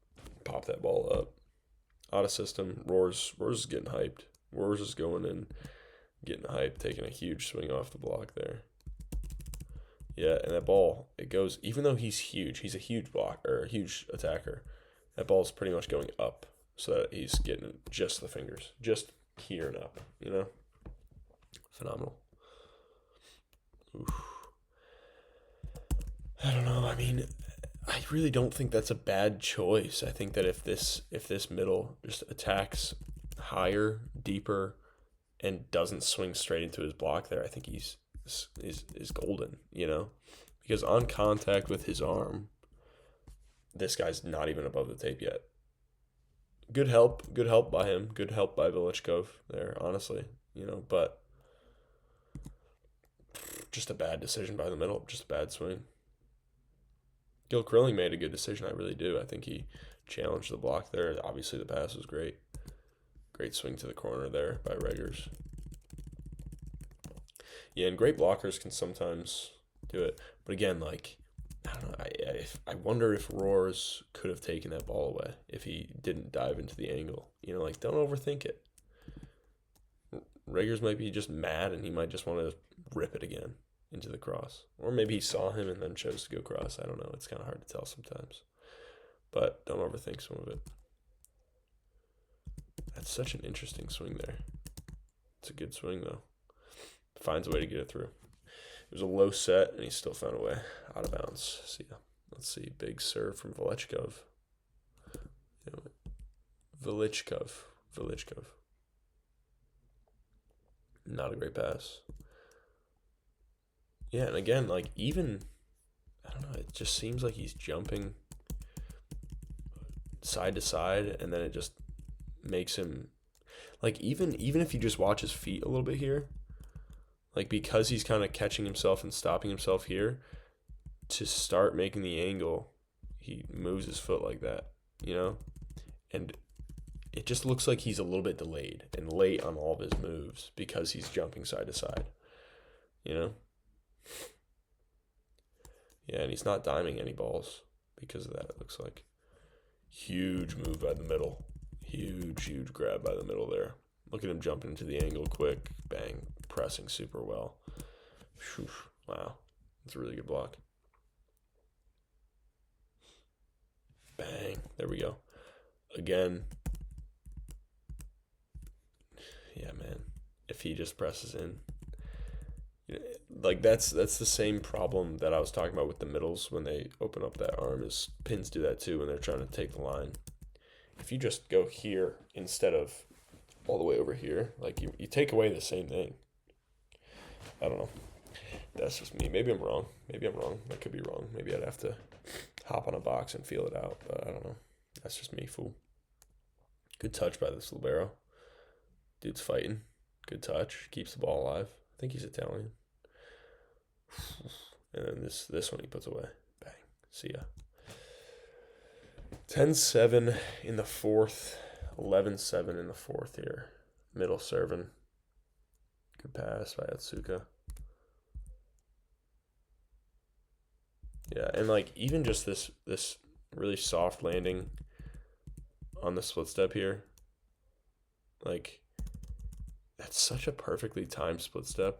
A: pop that ball up. Out of system, Roars is getting hyped. Roars is going in, getting hyped, taking a huge swing off the block there. Yeah, and that ball, it goes, even though he's a huge block, or a huge attacker, that ball's pretty much going up, so that he's getting just the fingers, just here and up, Phenomenal. Oof. I don't know, I mean, I really don't think that's a bad choice. I think that if this middle just attacks higher, deeper, and doesn't swing straight into his block there, I think he's golden, because on contact with his arm, this guy's not even above the tape yet. Good help by him. Good help by Velichkov there, honestly, but just a bad decision by the middle, just a bad swing. Gil Krilling made a good decision, I really do. I think he challenged the block there. Obviously, the pass was great. Great swing to the corner there by Reggers. Yeah, and great blockers can sometimes do it. But again, like, I don't know. I wonder if Roars could have taken that ball away if he didn't dive into the angle. Don't overthink it. Reggers might be just mad and he might just want to rip it again into the cross. Or maybe he saw him and then chose to go cross. I don't know. It's kind of hard to tell sometimes. But don't overthink some of it. That's such an interesting swing there. It's a good swing, though. Finds a way to get it through. It was a low set, and he still found a way out of bounds. So, yeah. Let's see. Big serve from Velichkov. Velichkov. Not a great pass. Yeah, and again, like, even, I don't know, it just seems like he's jumping side to side, and then it just makes him, like, even if you just watch his feet a little bit here, like, because he's kind of catching himself and stopping himself here, to start making the angle, he moves his foot like that, and it just looks like he's a little bit delayed and late on all of his moves because he's jumping side to side, Yeah, and he's not diming any balls because of that, it looks like. Huge move by the middle. Huge grab by the middle there. Look at him jumping into the angle quick. Bang. Pressing super well. Whew. Wow. That's a really good block. Bang. There we go. Again. Yeah, man. if he just presses in. Like that's the same problem that I was talking about with the middles when they open up that arm. Is pins do that too when they're trying to take the line. If you just go here instead of all the way over here, like you take away the same thing. I don't know. That's just me. Maybe I'm wrong. Maybe I'm wrong. I could be wrong. Maybe I'd have to hop on a box and feel it out. But I don't know. That's just me, fool. Good touch by this libero. Dude's fighting. Good touch. Keeps the ball alive. I think he's Italian. And then this one he puts away. Bang. See ya. 10-7 in the fourth. 11-7 in the fourth here. Middle serving. Good pass by Atsuka. Yeah, and like even just this really soft landing on the split step here. Like that's such a perfectly timed split step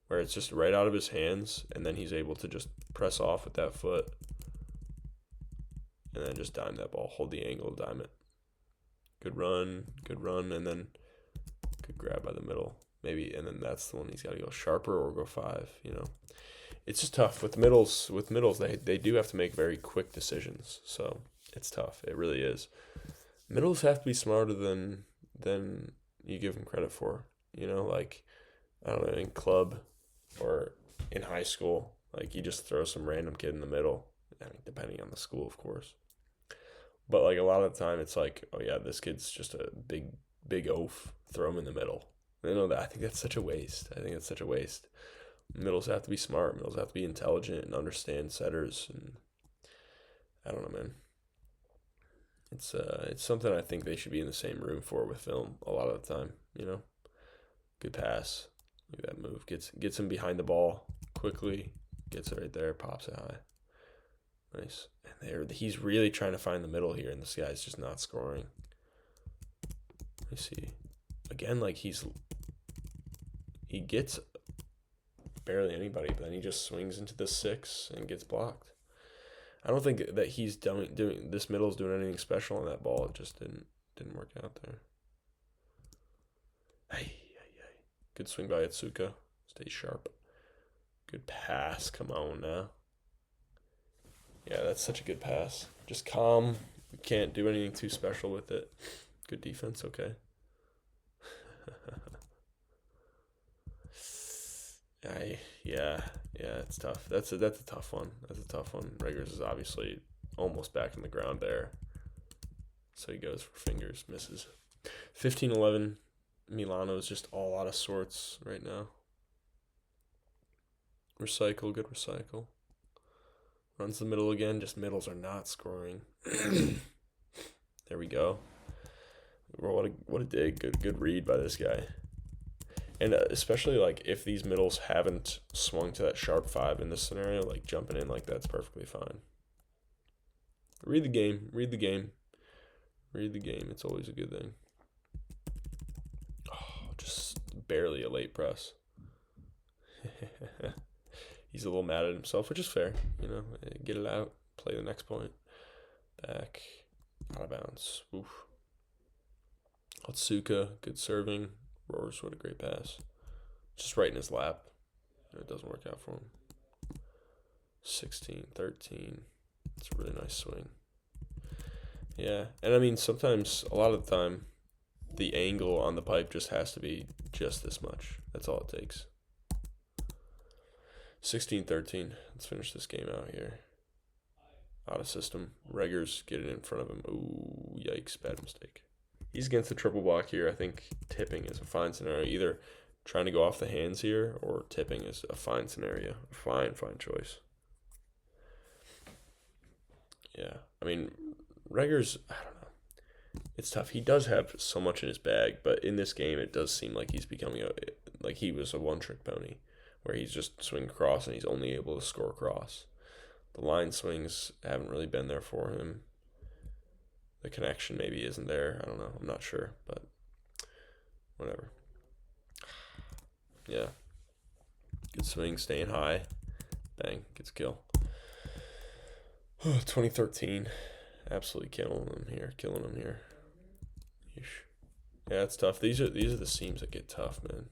A: where it's just right out of his hands and then he's able to just press off with that foot and then just dime that ball, hold the angle, dime it. Good run, and then good grab by the middle. Maybe, and then that's the one he's got to go sharper or go 5, It's just tough with middles. With middles, they do have to make very quick decisions. So it's tough. It really is. Middles have to be smarter than you give them credit for. Like I don't know, in club or in high school, like you just throw some random kid in the middle. I mean, depending on the school, of course. But like a lot of the time, it's like, oh yeah, this kid's just a big oaf. Throw him in the middle. That I think that's such a waste. Middles have to be smart. Middles have to be intelligent and understand setters. And I don't know, man. It's something I think they should be in the same room for with film a lot of the time. Good pass. Look at that move. Gets him behind the ball quickly. Gets it right there. Pops it high. Nice. And he's really trying to find the middle here, and this guy's just not scoring. Let me see. Again, like he gets barely anybody, but then he just swings into the 6 and gets blocked. I don't think that he's doing this middle's doing anything special on that ball. It just didn't work out there. Hey. Good swing by Atsuka. Stay sharp. Good pass. Come on now. Yeah, that's such a good pass. Just calm. You can't do anything too special with it. Good defense. Okay. Yeah, it's tough. That's a tough one. Reggers is obviously almost back in the ground there. So he goes for fingers, misses. 15-11. Milano is just all out of sorts right now. Recycle, good recycle. Runs the middle again. Just middles are not scoring. There we go. What a dig. Good read by this guy. And especially like if these middles haven't swung to that sharp 5 in this scenario, like jumping in like that's perfectly fine. Read the game. It's always a good thing. Oh, just barely a late press. He's a little mad at himself, which is fair. Get it out. Play the next point. Back. Out of bounds. Oof. Otsuka, good serving. Roars, what a great pass. Just right in his lap. It doesn't work out for him. 16-13. It's a really nice swing. Yeah, and I mean, sometimes, a lot of the time, the angle on the pipe just has to be just this much. That's all it takes. 16-13. Let's finish this game out here. Out of system. Reggers get it in front of him. Ooh, yikes, bad mistake. He's against the triple block here. I think tipping is a fine scenario. Either trying to go off the hands here or tipping is a fine scenario. Fine choice. Yeah, I mean, Reggers, I don't know. It's tough. He does have so much in his bag, but in this game, it does seem like he's becoming like he was a one-trick pony, where he's just swinging across and he's only able to score across. The line swings haven't really been there for him. The connection maybe isn't there. I don't know. I'm not sure, but whatever. Yeah. Good swing, staying high. Bang, gets a kill. 2013. Absolutely killing him here. Yeesh. Yeah, it's tough. These are the seams that get tough, man.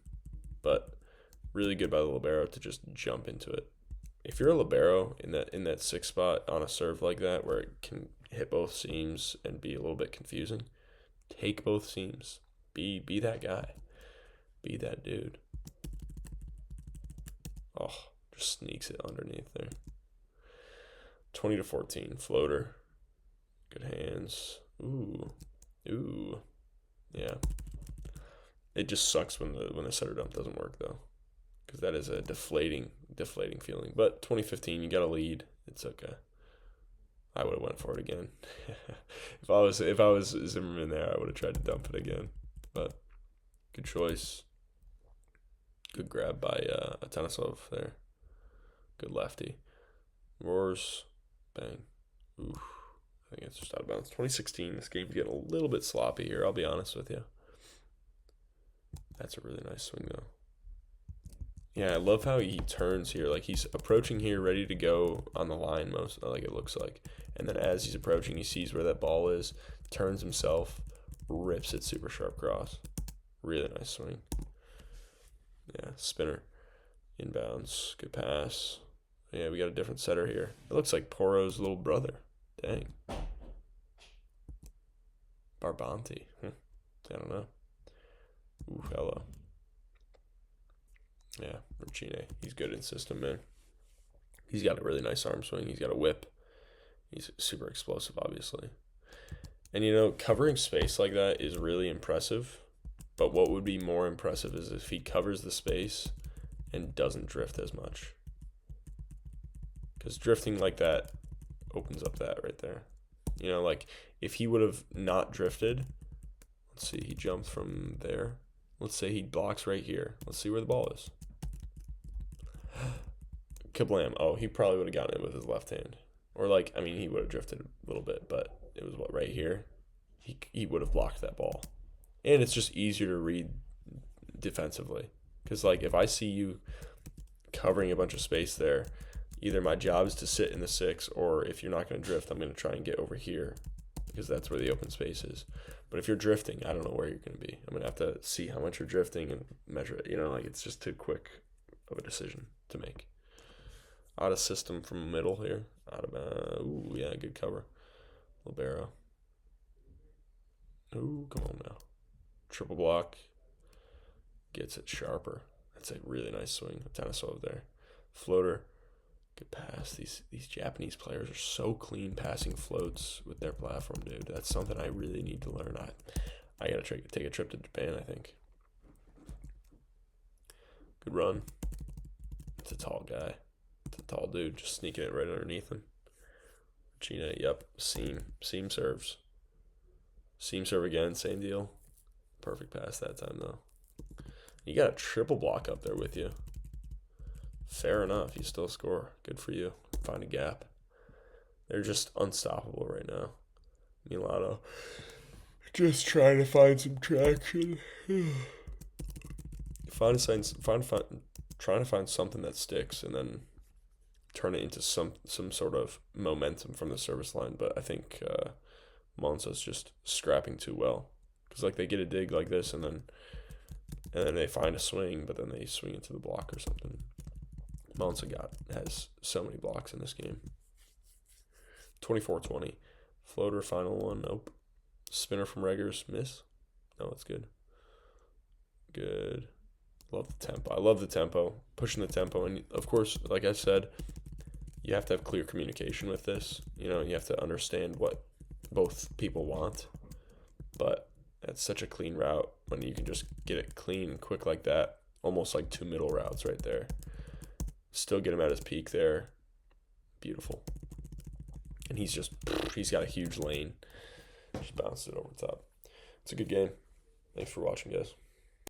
A: But really good by the libero to just jump into it. If you're a libero in that sixth spot on a serve like that where it can hit both seams and be a little bit confusing, take both seams. Be that guy. Be that dude. Oh, just sneaks it underneath there. 20-14 floater. Good hands. Ooh. Yeah. It just sucks when the setter dump doesn't work though, because that is a deflating feeling. But 2015, you got a lead. It's okay. I would have went for it again. if I was Zimmerman there, I would have tried to dump it again. But good choice. Good grab by Atanesov there. Good lefty. Roars. Bang. Oof. I think it's just out of bounds. 2016, this game's getting a little bit sloppy here, I'll be honest with you. That's a really nice swing, though. Yeah, I love how he turns here. Like, he's approaching here, ready to go on the line, like it looks like. And then as he's approaching, he sees where that ball is, turns himself, rips it super sharp cross. Really nice swing. Yeah, spinner. Inbounds. Good pass. Yeah, we got a different setter here. It looks like Poro's little brother. Dang. Barbanti. I don't know. Ooh, hello. Yeah, Ricine. He's good in system, man. He's got a really nice arm swing. He's got a whip. He's super explosive, obviously. And, covering space like that is really impressive. But what would be more impressive is if he covers the space and doesn't drift as much. Because drifting like that opens up that right there. Like if he would have not drifted, let's see, he jumped from there. Let's say he blocks right here. Let's see where the ball is. Kablam. Oh, he probably would have gotten it with his left hand. Or he would have drifted a little bit, but it was right here. He would have blocked that ball. And it's just easier to read defensively. Because, if I see you covering a bunch of space there, either my job is to sit in the 6, or if you're not going to drift, I'm going to try and get over here because that's where the open space is. But if you're drifting, I don't know where you're going to be. I'm going to have to see how much you're drifting and measure it. It's just too quick of a decision to make. Out of system from middle here. Ooh, yeah, good cover. Libero. Ooh, come on now. Triple block. Gets it sharper. That's a really nice swing. Tanisov there. Floater. Good pass. These Japanese players are so clean passing floats with their platform, dude. That's something I really need to learn. I gotta take a trip to Japan, I think. Good run. It's a tall guy. It's a tall dude, just sneaking it right underneath him. Gina, yep. Seam serves. Seam serve again, same deal. Perfect pass that time, though. You got a triple block up there with you. Fair enough. You still score. Good for you. Find a gap. They're just unstoppable right now. Milano. Just trying to find some traction. Trying to find something that sticks and then turn it into some sort of momentum from the service line. But I think Monza's just scrapping too well. Because they get a dig like this and then they find a swing, but then they swing into the block or something. Monza has so many blocks in this game. 24-20. Floater, final one. Nope. Spinner from Reggers. Miss. No, it's good. Good. Love the tempo. I love the tempo. Pushing the tempo. And, of course, like I said, you have to have clear communication with this. You have to understand what both people want. But that's such a clean route when you can just get it clean and quick like that. Almost like 2 middle routes right there. Still get him at his peak there. Beautiful. And he's got a huge lane. Just bounced it over the top. It's a good game. Thanks for watching, guys.